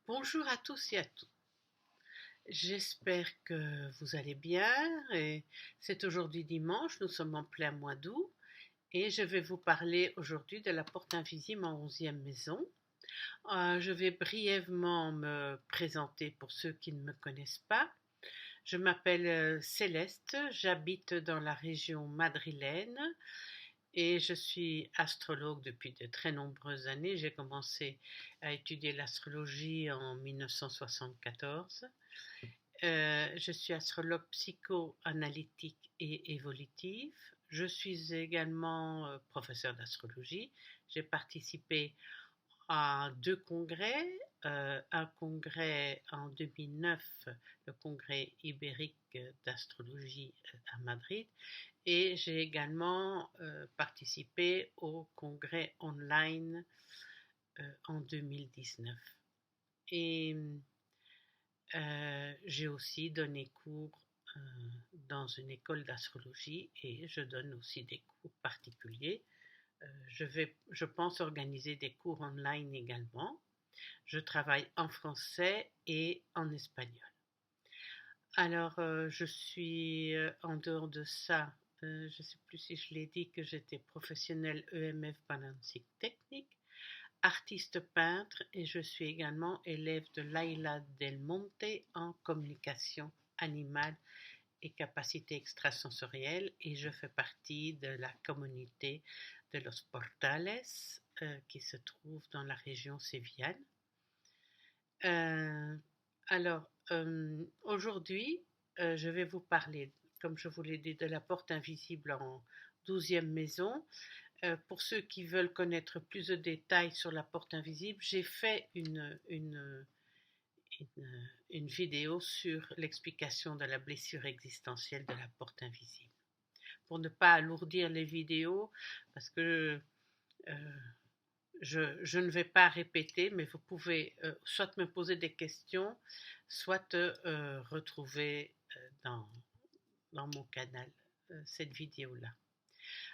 Bonjour à tous et à toutes. J'espère que vous allez bien. Et c'est aujourd'hui dimanche, nous sommes en plein mois d'août et je vais vous parler aujourd'hui de la porte invisible en 11e maison. Je vais brièvement me présenter pour ceux qui ne me connaissent pas. Je m'appelle Céleste, j'habite dans la région madrilène et je suis astrologue depuis de très nombreuses années. J'ai commencé à étudier l'astrologie en 1974. Je suis astrologue psychoanalytique et évolutive. Je suis également professeur d'astrologie. J'ai participé à deux congrès. Un congrès en 2009, le congrès ibérique d'astrologie à Madrid, et j'ai également participé au congrès online en 2019. Et j'ai aussi donné cours euh, dans une école d'astrologie et je donne aussi des cours particuliers. Je pense organiser des cours online également. Je travaille en français et en espagnol. Alors, je suis en dehors de ça, je ne sais plus si je l'ai dit que j'étais professionnelle EMF Balancing Technique, artiste peintre et je suis également élève de Laila Del Monte en communication animale et capacité extrasensorielle et je fais partie de la communauté de Los Portales qui se trouve dans la région sévillane. Euh, aujourd'hui, je vais vous parler, comme je vous l'ai dit, de la porte invisible en 12e maison. Pour ceux qui veulent connaître plus de détails sur la porte invisible, j'ai fait une vidéo sur l'explication de la blessure existentielle de la porte invisible. Pour ne pas alourdir les vidéos, parce que je ne vais pas répéter, mais vous pouvez soit me poser des questions, soit retrouver dans mon canal cette vidéo-là.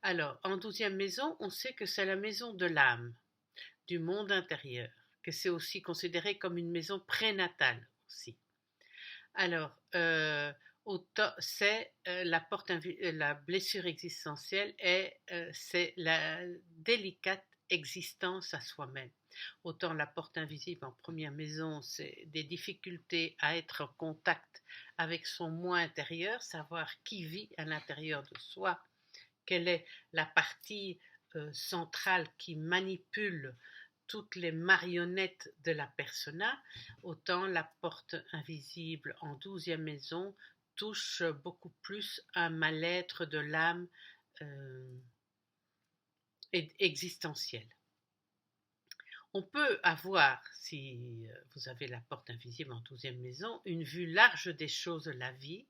Alors, en 12e maison, on sait que c'est la maison de l'âme, du monde intérieur, que c'est aussi considéré comme une maison prénatale aussi. Alors, c'est la blessure existentielle et c'est la délicate existence à soi-même. Autant la porte invisible en première maison, c'est des difficultés à être en contact avec son moi intérieur, savoir qui vit à l'intérieur de soi, quelle est la partie centrale qui manipule toutes les marionnettes de la persona, autant la porte invisible en 12e maison touche beaucoup plus un mal-être de l'âme existentielle. On peut avoir, si vous avez la porte invisible en 12e maison, une vue large des choses de la vie.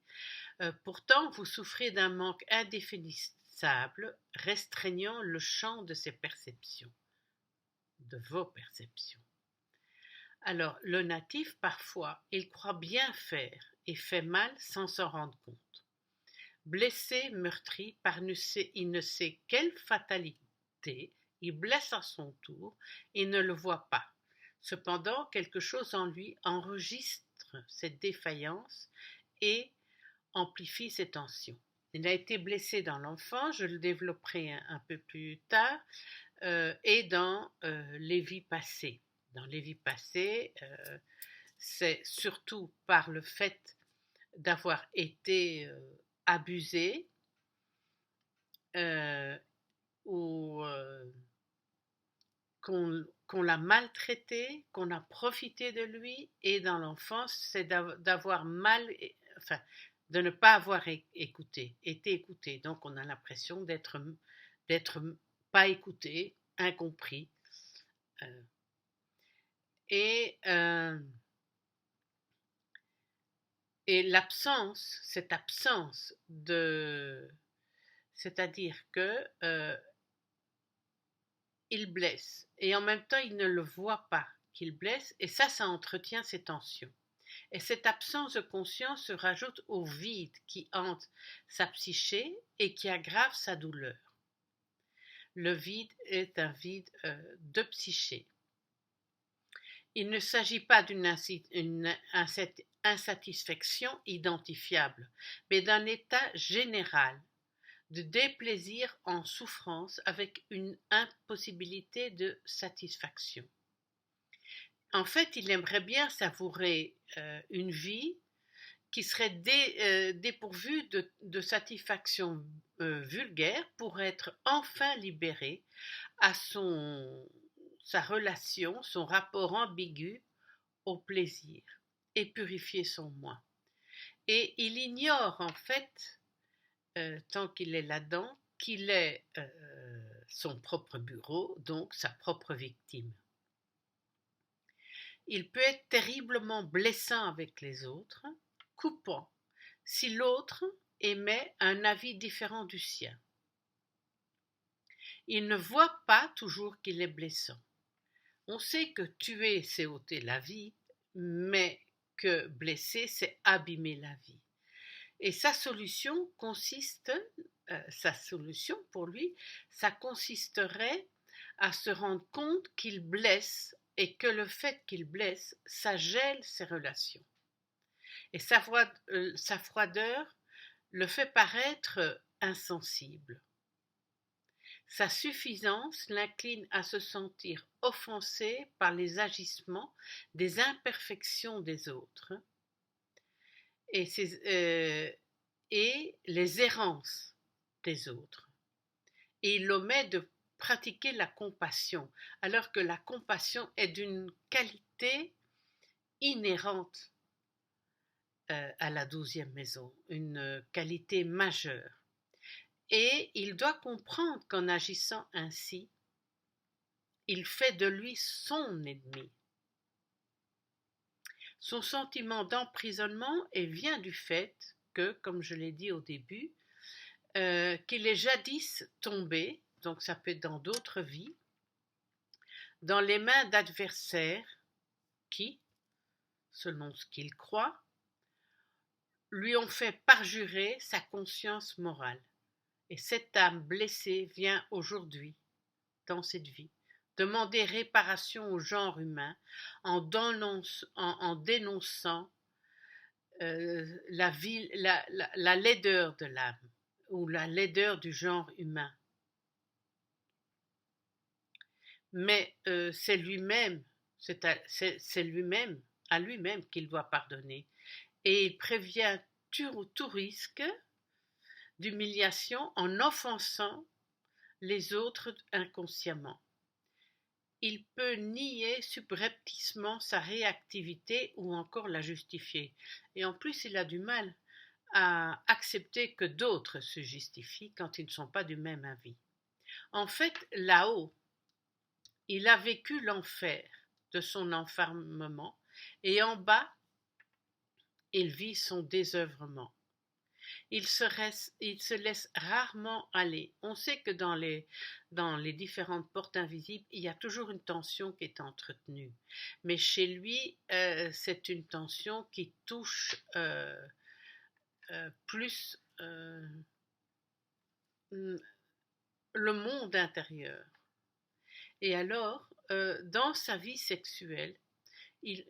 Pourtant, vous souffrez d'un manque indéfinissable, restreignant le champ de ses perceptions, de vos perceptions. Alors, le natif, parfois, il croit bien faire et fait mal sans s'en rendre compte. Blessé, meurtri par il ne sait quelle fatalité, il blesse à son tour et ne le voit pas. Cependant, quelque chose en lui enregistre cette défaillance et amplifie ses tensions. Il a été blessé dans l'enfance, je le développerai un peu plus tard, et dans les vies passées. Dans les vies passées, c'est surtout par le fait d'avoir été abusé ou qu'on l'a maltraité, qu'on a profité de lui, et dans l'enfance, c'est d'avoir enfin, de ne pas avoir été écouté. Donc, on a l'impression d'être pas écouté, incompris. Et, euh, et cette absence c'est-à-dire que il blesse et en même temps il ne le voit pas qu'il blesse et ça entretient ces tensions. Et cette absence de conscience se rajoute au vide qui hante sa psyché et qui aggrave sa douleur. Le vide est un vide de psyché. Il ne s'agit pas d'une insatisfaction identifiable, mais d'un état général de déplaisir en souffrance avec une impossibilité de satisfaction. En fait, il aimerait bien savourer une vie qui serait dépourvue de satisfaction vulgaire pour être enfin libéré à sa relation, son rapport ambigu au plaisir et purifier son moi. Et il ignore en fait, tant qu'il est là-dedans, qu'il est son propre bourreau, donc sa propre victime. Il peut être terriblement blessant avec les autres, coupant, si l'autre émet un avis différent du sien. Il ne voit pas toujours qu'il est blessant. On sait que tuer, c'est ôter la vie, mais que blesser, c'est abîmer la vie. Et sa solution pour lui, ça consisterait à se rendre compte qu'il blesse et que le fait qu'il blesse, ça gèle ses relations. Et sa froideur le fait paraître insensible. Sa suffisance l'incline à se sentir offensé par les agissements, des imperfections des autres et les errances des autres. Et il omet de pratiquer la compassion, alors que la compassion est d'une qualité inhérente à la 12e maison, une qualité majeure. Et il doit comprendre qu'en agissant ainsi, il fait de lui son ennemi. Son sentiment d'emprisonnement vient du fait que, comme je l'ai dit au début, qu'il est jadis tombé, donc ça peut être dans d'autres vies, dans les mains d'adversaires qui, selon ce qu'il croit, lui ont fait parjurer sa conscience morale. Et cette âme blessée vient aujourd'hui, dans cette vie, demander réparation au genre humain en dénonçant la laideur de l'âme ou la laideur du genre humain. Mais c'est à lui-même qu'il doit pardonner. Et il prévient tout risque d'humiliation en offensant les autres inconsciemment. Il peut nier subrepticement sa réactivité ou encore la justifier. Et en plus, il a du mal à accepter que d'autres se justifient quand ils ne sont pas du même avis. En fait, là-haut, il a vécu l'enfer de son enfermement et en bas, il vit son désœuvrement. Il se laisse rarement aller. On sait que dans les différentes portes invisibles, il y a toujours une tension qui est entretenue. Mais chez lui, c'est une tension qui touche plus le monde intérieur. Et alors, dans sa vie sexuelle, il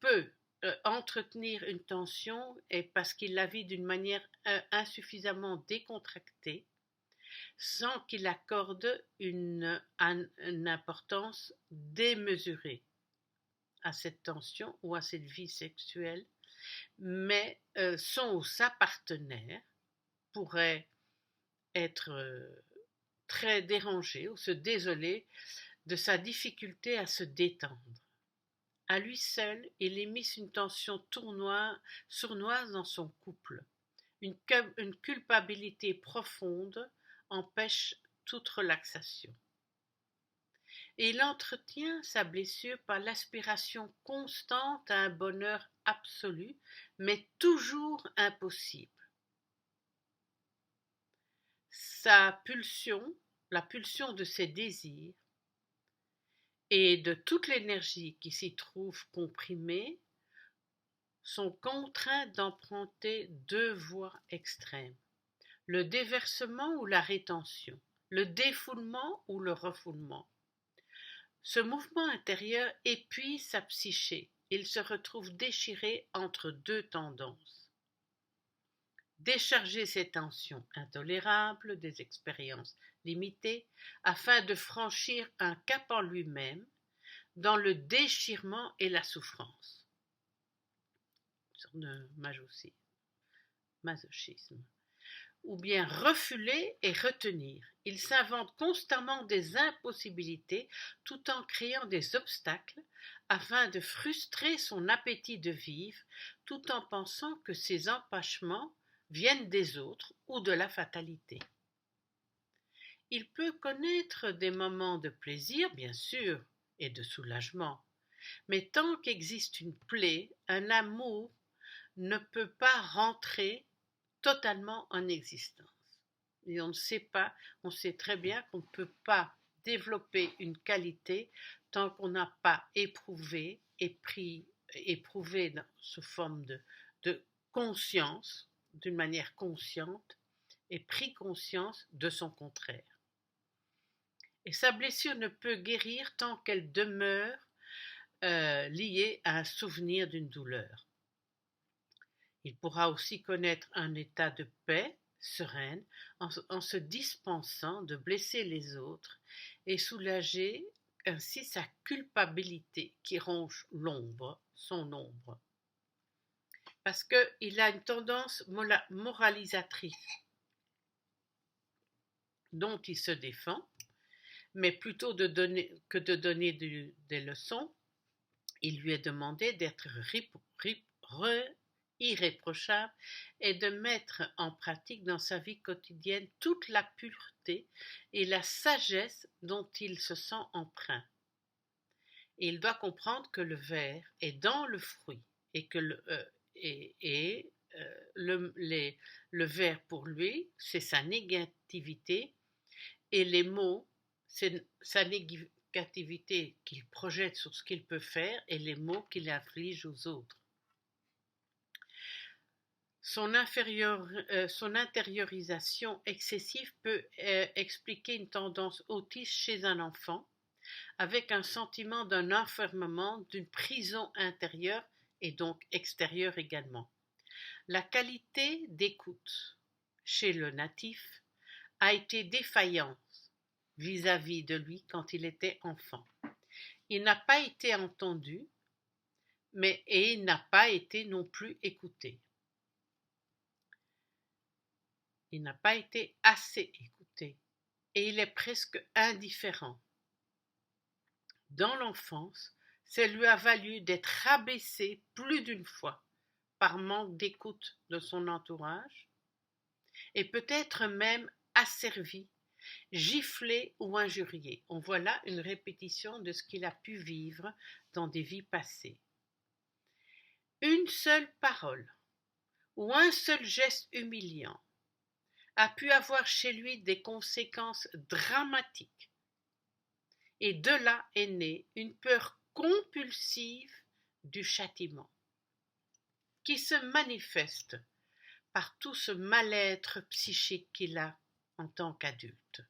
peut entretenir une tension parce qu'il la vit d'une manière insuffisamment décontractée, sans qu'il accorde une importance démesurée à cette tension ou à cette vie sexuelle, mais son ou sa partenaire pourrait être très dérangé ou se désoler de sa difficulté à se détendre. À lui seul, il émisse une tension sournoise dans son couple. Une culpabilité profonde empêche toute relaxation. Et il entretient sa blessure par l'aspiration constante à un bonheur absolu, mais toujours impossible. La pulsion de ses désirs, et de toute l'énergie qui s'y trouve comprimée, sont contraints d'emprunter deux voies extrêmes, le déversement ou la rétention, le défoulement ou le refoulement. Ce mouvement intérieur épuise sa psyché. Il se retrouve déchiré entre deux tendances. Décharger ses tensions intolérables, des expériences limitées, afin de franchir un cap en lui-même, dans le déchirement et la souffrance. Une sorte de masochisme. Ou bien refuler et retenir. Il s'invente constamment des impossibilités tout en créant des obstacles afin de frustrer son appétit de vivre tout en pensant que ces empêchements viennent des autres ou de la fatalité. Il peut connaître des moments de plaisir, bien sûr, et de soulagement, mais tant qu'existe une plaie, un amour ne peut pas rentrer totalement en existence. Et on sait très bien qu'on ne peut pas développer une qualité tant qu'on n'a pas éprouvé sous forme de conscience, d'une manière consciente, et pris conscience de son contraire. Et sa blessure ne peut guérir tant qu'elle demeure liée à un souvenir d'une douleur. Il pourra aussi connaître un état de paix sereine en se dispensant de blesser les autres et soulager ainsi sa culpabilité qui ronge son ombre. Parce qu'il a une tendance moralisatrice dont il se défend, mais plutôt que de donner des leçons, il lui est demandé d'être irréprochable et de mettre en pratique dans sa vie quotidienne toute la pureté et la sagesse dont il se sent empreint. Et il doit comprendre que le ver est dans le fruit et que le ver pour lui, c'est sa négativité et les mots, c'est sa négativité qu'il projette sur ce qu'il peut faire et les mots qu'il inflige aux autres. Son intériorisation excessive peut expliquer une tendance autiste chez un enfant, avec un sentiment d'un enfermement, d'une prison intérieure et donc extérieure également. La qualité d'écoute chez le natif a été défaillante vis-à-vis de lui quand il était enfant. Il n'a pas été entendu, et il n'a pas été non plus écouté. Il n'a pas été assez écouté et il est presque indifférent. Dans l'enfance, ça lui a valu d'être rabaissé plus d'une fois par manque d'écoute de son entourage et peut-être même asservi, giflé ou injurié. On voit là une répétition de ce qu'il a pu vivre dans des vies passées. Une seule parole ou un seul geste humiliant a pu avoir chez lui des conséquences dramatiques. Et de là est née une peur compulsive du châtiment, qui se manifeste par tout ce mal-être psychique qu'il a en tant qu'adulte.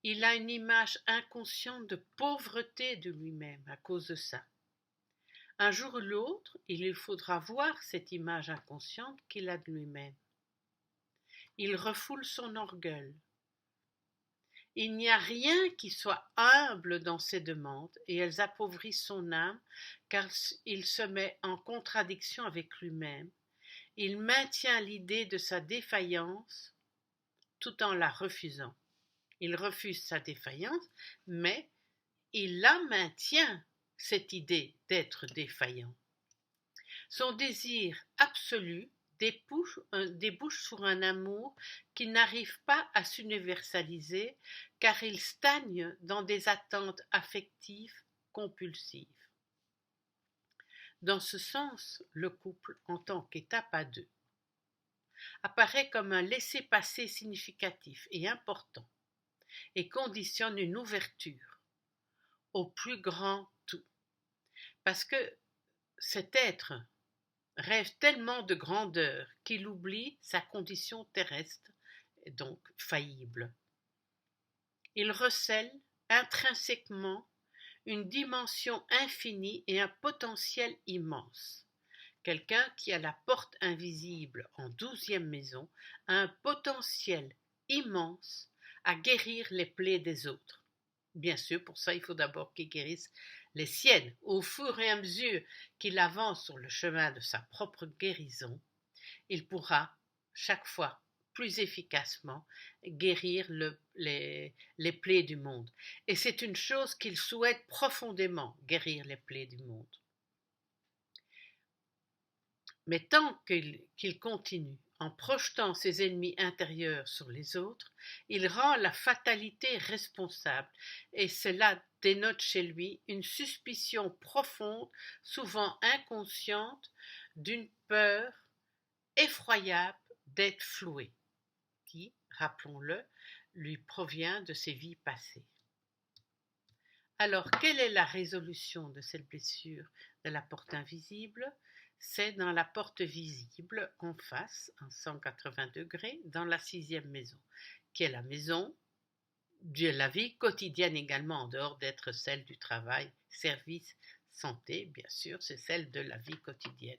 Il a une image inconsciente de pauvreté de lui-même à cause de ça. Un jour ou l'autre, il lui faudra voir cette image inconsciente qu'il a de lui-même. Il refoule son orgueil. Il n'y a rien qui soit humble dans ses demandes et elles appauvrissent son âme car il se met en contradiction avec lui-même. Il maintient l'idée de sa défaillance tout en la refusant. Il refuse sa défaillance, mais il la maintient, cette idée d'être défaillant. Son désir absolu débouche sur un amour qui n'arrive pas à s'universaliser car il stagne dans des attentes affectives compulsives. Dans ce sens, le couple, en tant qu'étape à deux, apparaît comme un laissez-passer significatif et important et conditionne une ouverture au plus grand tout. Parce que cet être rêve tellement de grandeur qu'il oublie sa condition terrestre, donc faillible. Il recèle intrinsèquement une dimension infinie et un potentiel immense. Quelqu'un qui a la porte invisible en 12e maison a un potentiel immense à guérir les plaies des autres. Bien sûr, pour ça, il faut d'abord qu'il guérisse les siennes. Au fur et à mesure qu'il avance sur le chemin de sa propre guérison, il pourra chaque fois plus efficacement guérir les plaies du monde. Et c'est une chose qu'il souhaite profondément, guérir les plaies du monde. Mais tant qu'il continue en projetant ses ennemis intérieurs sur les autres, il rend la fatalité responsable et cela dénote chez lui une suspicion profonde, souvent inconsciente, d'une peur effroyable d'être floué, qui, rappelons-le, lui provient de ses vies passées. Alors, quelle est la résolution de cette blessure de la porte invisible ? C'est dans la porte visible, en face, en 180 degrés, dans la 6e maison, qui est la maison de la vie quotidienne également, en dehors d'être celle du travail, service, santé, bien sûr, c'est celle de la vie quotidienne.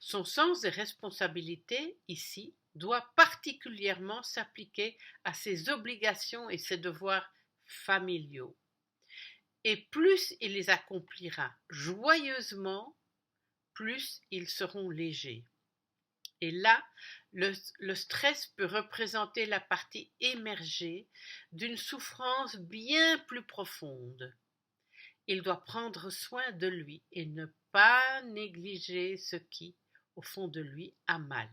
Son sens des responsabilités, ici, doit particulièrement s'appliquer à ses obligations et ses devoirs familiaux. Et plus il les accomplira joyeusement, plus ils seront légers. Et là, le stress peut représenter la partie émergée d'une souffrance bien plus profonde. Il doit prendre soin de lui et ne pas négliger ce qui, au fond de lui, a mal.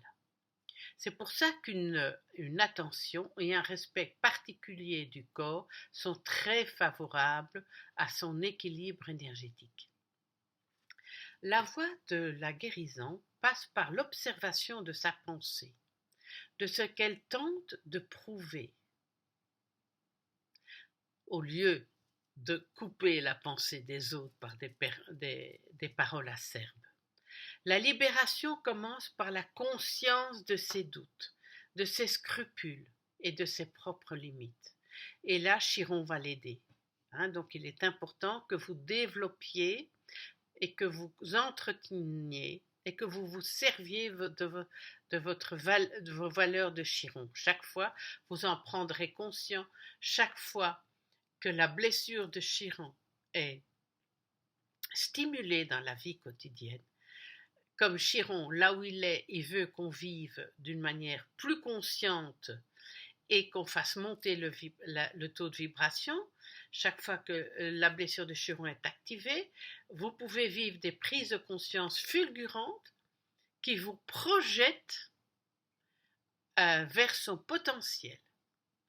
C'est pour ça qu'une attention et un respect particulier du corps sont très favorables à son équilibre énergétique. La voie de la guérison passe par l'observation de sa pensée, de ce qu'elle tente de prouver, au lieu de couper la pensée des autres par des paroles acerbes. La libération commence par la conscience de ses doutes, de ses scrupules et de ses propres limites. Et là, Chiron va l'aider. Donc, il est important que vous développiez et que vous entreteniez et que vous vous serviez de vos valeurs de Chiron. Chaque fois, vous en prendrez conscience. Chaque fois que la blessure de Chiron est stimulée dans la vie quotidienne, comme Chiron, là où il est, il veut qu'on vive d'une manière plus consciente et qu'on fasse monter le taux de vibration. Chaque fois que la blessure de Chiron est activée, vous pouvez vivre des prises de conscience fulgurantes qui vous projettent vers son potentiel.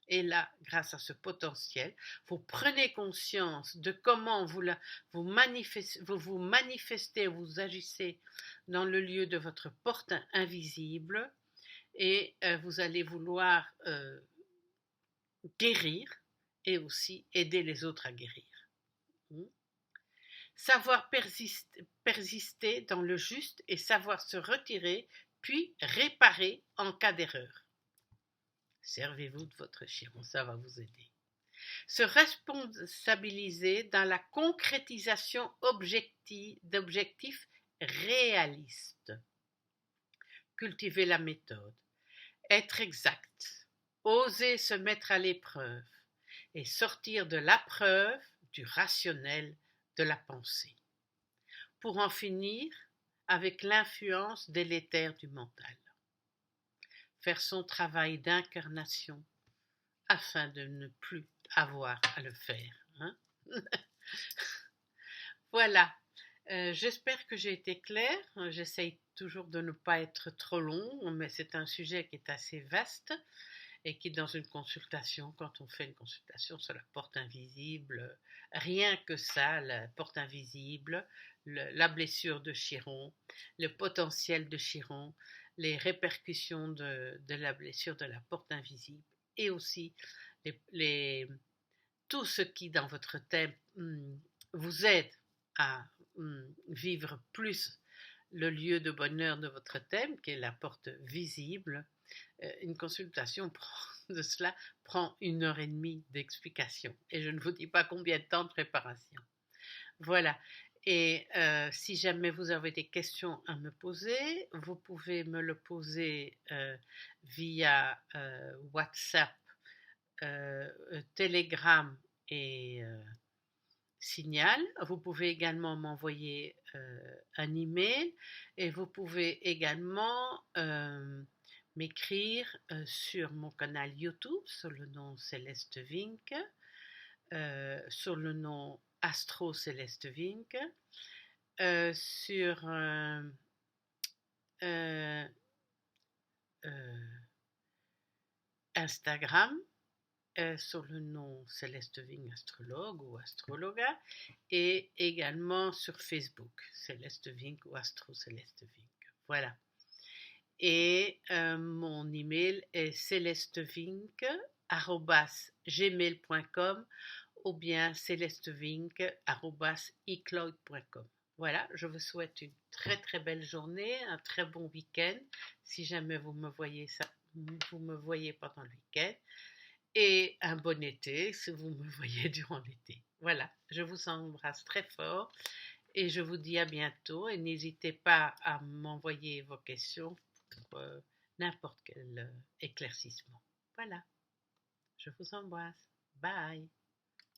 Et là, grâce à ce potentiel, vous prenez conscience de comment vous manifestez, vous agissez dans le lieu de votre porte invisible et vous allez vouloir guérir et aussi aider les autres à guérir. Savoir persister dans le juste et savoir se retirer puis réparer en cas d'erreur. Servez-vous de votre Chiron, ça va vous aider. Se responsabiliser dans la concrétisation d'objectifs réalistes. Cultiver la méthode. Être exact. Oser se mettre à l'épreuve et sortir de la preuve du rationnel de la pensée. Pour en finir avec l'influence délétère du mental. Faire son travail d'incarnation afin de ne plus avoir à le faire. Voilà, j'espère que j'ai été claire. J'essaye toujours de ne pas être trop long, mais c'est un sujet qui est assez vaste et qui, dans une consultation, quand on fait une consultation sur la porte invisible, rien que ça, la porte invisible, la blessure de Chiron, le potentiel de Chiron, les répercussions de la blessure de la porte invisible et aussi tout ce qui dans votre thème vous aide à vivre plus le lieu de bonheur de votre thème qui est la porte visible Une consultation de cela prend 1 heure et demie d'explication et je ne vous dis pas combien de temps de préparation. Voilà. Et si jamais vous avez des questions à me poser, vous pouvez me le poser via WhatsApp, Telegram et Signal. Vous pouvez également m'envoyer un email et vous pouvez également m'écrire sur mon canal YouTube sous le nom Céleste Vink, sur le nom Astro Céleste Vink, sur Instagram, sur le nom Céleste Vink Astrologue ou Astrologa, et également sur Facebook, Céleste Vink ou Astro Céleste Vink. Voilà. Et mon email est celestevink@gmail.com ou bien celestevink@icloud.com. Voilà, je vous souhaite une très très belle journée, un très bon week-end, si jamais vous me voyez pendant le week-end, et un bon été si vous me voyez durant l'été. Voilà, je vous embrasse très fort et je vous dis à bientôt et n'hésitez pas à m'envoyer vos questions pour n'importe quel éclaircissement. Voilà, je vous embrasse. Bye.